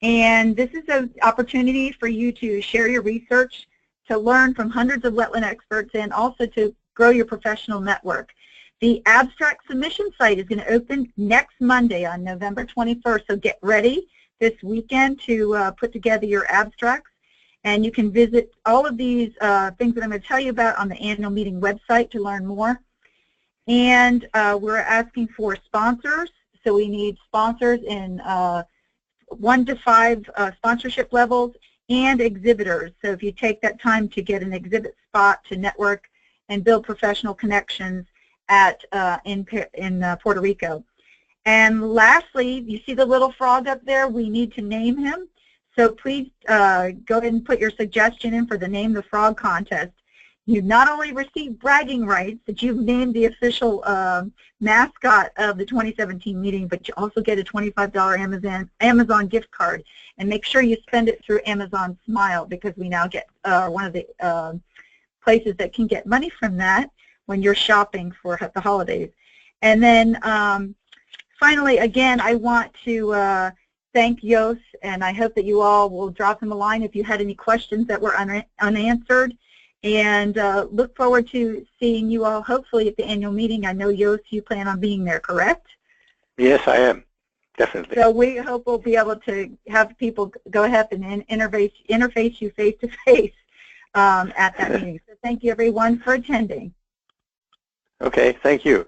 And this is an opportunity for you to share your research, to learn from hundreds of wetland experts, and also to grow your professional network. The abstract submission site is going to open next Monday on November 21st, so get ready this weekend to put together your abstracts. And you can visit all of these things that I'm going to tell you about on the annual meeting website to learn more. And we're asking for sponsors. so we need sponsors in 1 to 5 sponsorship levels and exhibitors. So if you take that time to get an exhibit spot to network and build professional connections at in Puerto Rico. And lastly, you see the little frog up there? We need to name him. So please go ahead and put your suggestion in for the Name the Frog contest. You not only receive bragging rights that you've named the official mascot of the 2017 meeting, but you also get a $25 Amazon gift card. And make sure you spend it through Amazon Smile, because we now get one of the places that can get money from that when you're shopping for the holidays. And then finally, again, I want to thank Jos, and I hope that you all will drop him a line if you had any questions that were unanswered. And look forward to seeing you all hopefully at the annual meeting. I know, Jos, you plan on being there, correct? Yes, I am, definitely. So we hope we'll be able to have people go ahead and interface you face-to-face at that meeting. So thank you, everyone, for attending. Okay, thank you.